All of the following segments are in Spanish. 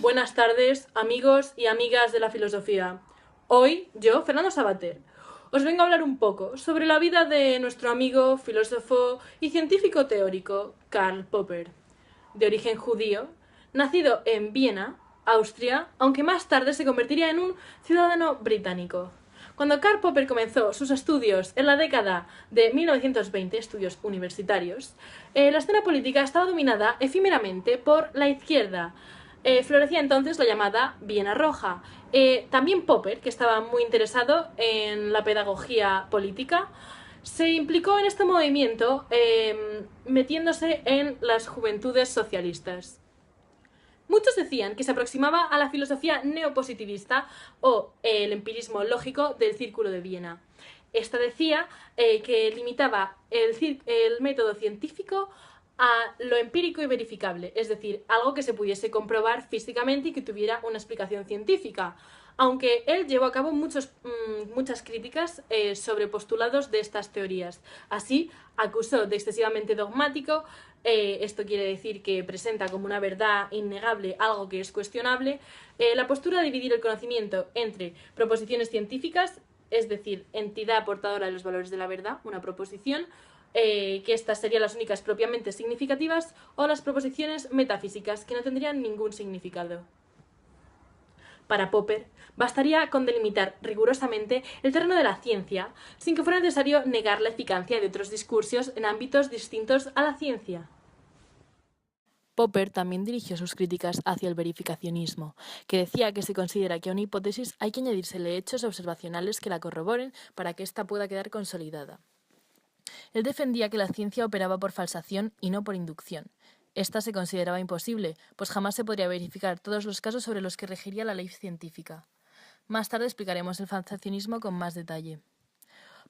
Buenas tardes, amigos y amigas de la filosofía. Hoy, yo, Fernando Savater, os vengo a hablar un poco sobre la vida de nuestro amigo, filósofo y científico teórico Karl Popper, de origen judío, nacido en Viena, Austria, aunque más tarde se convertiría en un ciudadano británico. Cuando Karl Popper comenzó sus estudios en la década de 1920, estudios universitarios, la escena política estaba dominada efímeramente por la izquierda. Florecía entonces la llamada Viena Roja. También Popper, que estaba muy interesado en la pedagogía política, se implicó en este movimiento metiéndose en las juventudes socialistas. Muchos decían que se aproximaba a la filosofía neopositivista o el empirismo lógico del Círculo de Viena. Esta decía que limitaba el método científico a lo empírico y verificable, es decir, algo que se pudiese comprobar físicamente y que tuviera una explicación científica. Aunque él llevó a cabo muchas críticas sobre postulados de estas teorías. Así, acusó de excesivamente dogmático, esto quiere decir que presenta como una verdad innegable algo que es cuestionable, la postura de dividir el conocimiento entre proposiciones científicas, es decir, entidad portadora de los valores de la verdad, una proposición, que estas serían las únicas propiamente significativas, o las proposiciones metafísicas, que no tendrían ningún significado. Para Popper, bastaría con delimitar rigurosamente el terreno de la ciencia, sin que fuera necesario negar la eficacia de otros discursos en ámbitos distintos a la ciencia. Popper también dirigió sus críticas hacia el verificacionismo, que decía que se considera que a una hipótesis hay que añadírsele hechos observacionales que la corroboren para que ésta pueda quedar consolidada. Él defendía que la ciencia operaba por falsación y no por inducción. Esta se consideraba imposible, pues jamás se podría verificar todos los casos sobre los que regiría la ley científica. Más tarde explicaremos el falsacionismo con más detalle.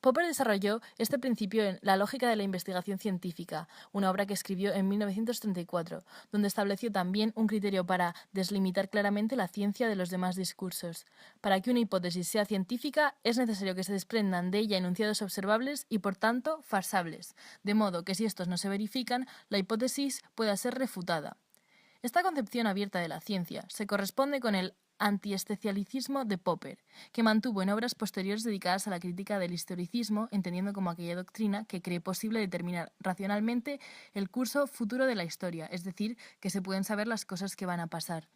Popper desarrolló este principio en La lógica de la investigación científica, una obra que escribió en 1934, donde estableció también un criterio para deslimitar claramente la ciencia de los demás discursos. Para que una hipótesis sea científica, es necesario que se desprendan de ella enunciados observables y, por tanto, falsables, de modo que si estos no se verifican, la hipótesis pueda ser refutada. Esta concepción abierta de la ciencia se corresponde con el antiespecialicismo de Popper, que mantuvo en obras posteriores dedicadas a la crítica del historicismo, entendiendo como aquella doctrina que cree posible determinar racionalmente el curso futuro de la historia, es decir, que se pueden saber las cosas que van a pasar.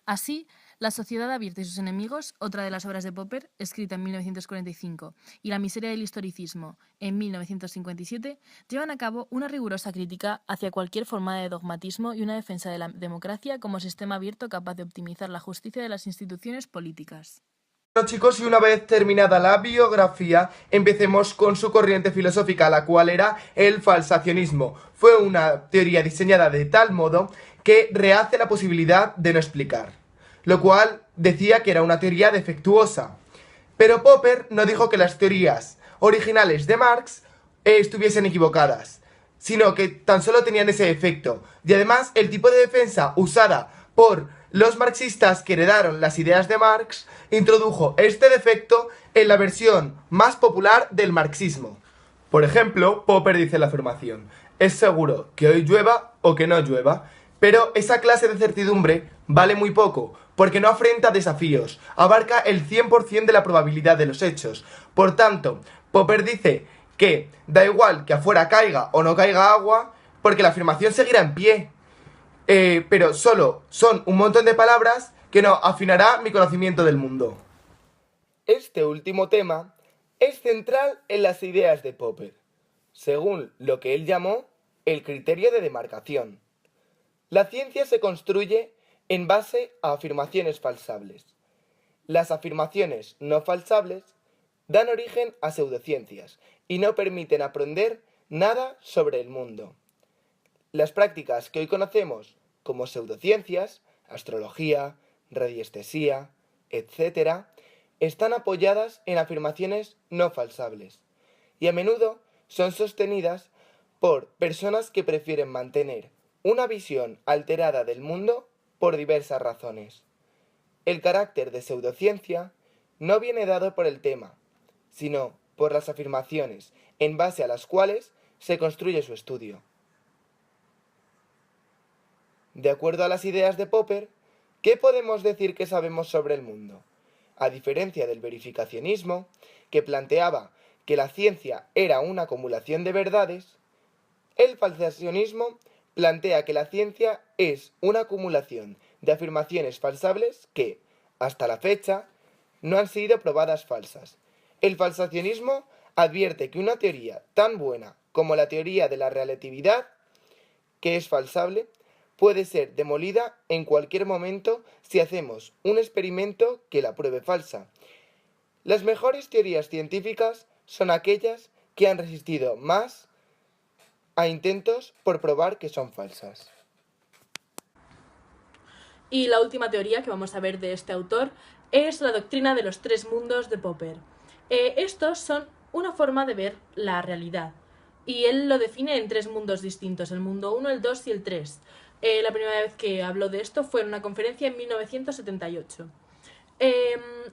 Así, La sociedad abierta y sus enemigos, otra de las obras de Popper, escrita en 1945, y La miseria del historicismo, en 1957, llevan a cabo una rigurosa crítica hacia cualquier forma de dogmatismo y una defensa de la democracia como sistema abierto capaz de optimizar la justicia de las instituciones políticas. Bueno, chicos, y una vez terminada la biografía, empecemos con su corriente filosófica, la cual era el falsacionismo. Fue una teoría diseñada de tal modo que rehace la posibilidad de no explicar, lo cual decía que era una teoría defectuosa. Pero Popper no dijo que las teorías originales de Marx estuviesen equivocadas, sino que tan solo tenían ese efecto. Y además, el tipo de defensa usada por los marxistas que heredaron las ideas de Marx introdujo este defecto en la versión más popular del marxismo. Por ejemplo, Popper dice la afirmación: es seguro que hoy llueva o que no llueva, pero esa clase de certidumbre vale muy poco, porque no afrenta desafíos, abarca el 100% de la probabilidad de los hechos. Por tanto, Popper dice que da igual que afuera caiga o no caiga agua, porque la afirmación seguirá en pie. Pero solo son un montón de palabras que no afinará mi conocimiento del mundo. Este último tema es central en las ideas de Popper, según lo que él llamó el criterio de demarcación. La ciencia se construye en base a afirmaciones falsables. Las afirmaciones no falsables dan origen a pseudociencias y no permiten aprender nada sobre el mundo. Las prácticas que hoy conocemos como pseudociencias, astrología, radiestesia, etc., están apoyadas en afirmaciones no falsables y a menudo son sostenidas por personas que prefieren mantener una visión alterada del mundo por diversas razones. El carácter de pseudociencia no viene dado por el tema, sino por las afirmaciones en base a las cuales se construye su estudio. De acuerdo a las ideas de Popper, ¿Qué podemos decir que sabemos sobre el mundo? A diferencia del verificacionismo, que planteaba que la ciencia era una acumulación de verdades, el falsacionismo plantea que la ciencia es una acumulación de afirmaciones falsables que, hasta la fecha, no han sido probadas falsas. El falsacionismo advierte que una teoría tan buena como la teoría de la relatividad, que es falsable, puede ser demolida en cualquier momento si hacemos un experimento que la pruebe falsa. Las mejores teorías científicas son aquellas que han resistido más a intentos por probar que son falsas. Y la última teoría que vamos a ver de este autor es la doctrina de los tres mundos de Popper. Estos son una forma de ver la realidad y él lo define en tres mundos distintos, el mundo 1, el 2 y el 3. La primera vez que habló de esto fue en una conferencia en 1978.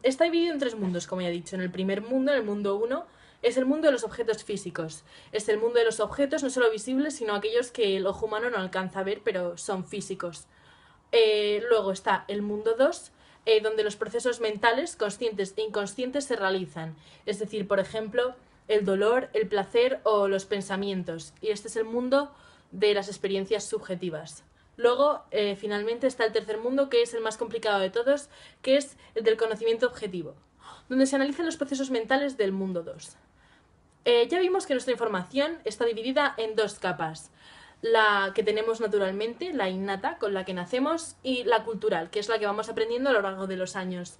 Está dividido en tres mundos, como ya he dicho. En el primer mundo, en el mundo 1, es el mundo de los objetos físicos. Es el mundo de los objetos no solo visibles, sino aquellos que el ojo humano no alcanza a ver, pero son físicos. Luego está el mundo 2, donde los procesos mentales, conscientes e inconscientes, se realizan. Es decir, por ejemplo, el dolor, el placer o los pensamientos. Y este es el mundo de las experiencias subjetivas. Luego, finalmente, está el tercer mundo, que es el más complicado de todos, que es el del conocimiento objetivo, donde se analizan los procesos mentales del mundo 2. Ya vimos que nuestra información está dividida en dos capas. La que tenemos naturalmente, la innata, con la que nacemos, y la cultural, que es la que vamos aprendiendo a lo largo de los años.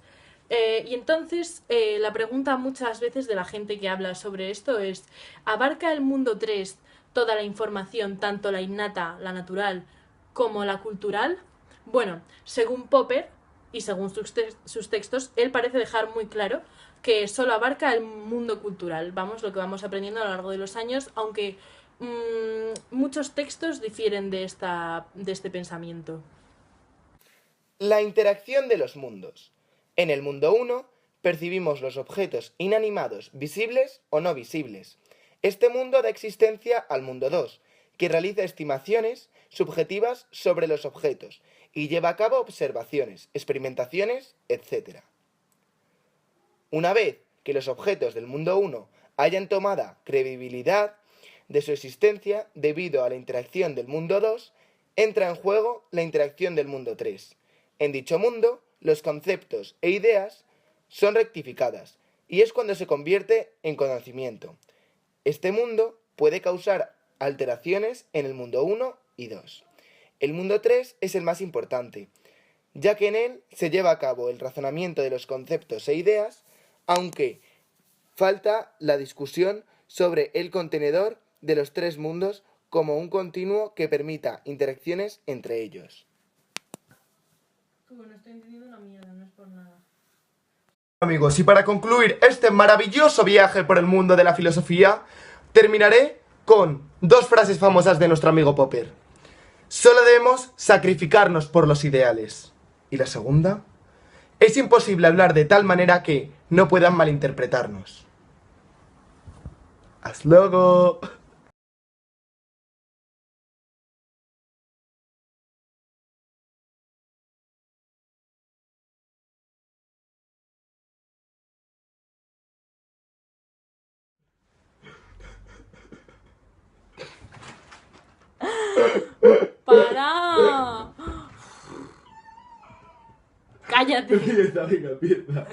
Y entonces, la pregunta muchas veces de la gente que habla sobre esto es: ¿abarca el mundo 3 toda la información, tanto la innata, la natural, como la cultural? Bueno, según Popper y según sus textos, él parece dejar muy claro que solo abarca el mundo cultural, vamos, lo que vamos aprendiendo a lo largo de los años, aunque muchos textos difieren de este pensamiento. La interacción de los mundos. En el mundo 1 percibimos los objetos inanimados visibles o no visibles. Este mundo da existencia al mundo 2, que realiza estimaciones subjetivas sobre los objetos y lleva a cabo observaciones, experimentaciones, etc. Una vez que los objetos del mundo 1 hayan tomado credibilidad de su existencia debido a la interacción del mundo 2, entra en juego la interacción del mundo 3. En dicho mundo, los conceptos e ideas son rectificadas y es cuando se convierte en conocimiento. Este mundo puede causar alteraciones en el mundo 1 y 2. El mundo 3 es el más importante, ya que en él se lleva a cabo el razonamiento de los conceptos e ideas, aunque falta la discusión sobre el contenedor de los tres mundos como un continuo que permita interacciones entre ellos. No estoy entendiendo una mierda, no es por nada. Amigos, y para concluir este maravilloso viaje por el mundo de la filosofía, terminaré con dos frases famosas de nuestro amigo Popper. Solo debemos sacrificarnos por los ideales. Y la segunda: es imposible hablar de tal manera que no puedan malinterpretarnos. ¡Hasta luego! ¡Para! ¡Cállate! Empieza.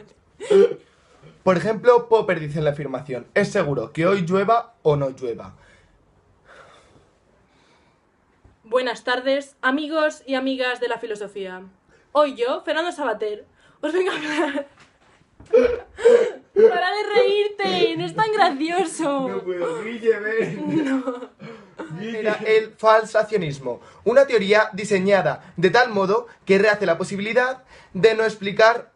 Por ejemplo, Popper dice en la afirmación: es seguro que hoy llueva o no llueva. Buenas tardes, amigos y amigas de la filosofía. Hoy yo, Fernando Sabater, os vengo a hablar... ¡Para de reírte! ¡No es tan gracioso! No puedo, Guille, ven. No. Era el falsacionismo, una teoría diseñada de tal modo que rehace la posibilidad de no explicar.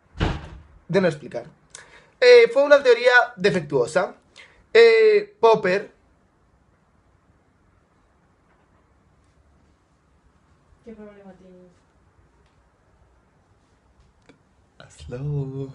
Fue una teoría defectuosa. Popper. ¿Qué problema tienes? Hazlo.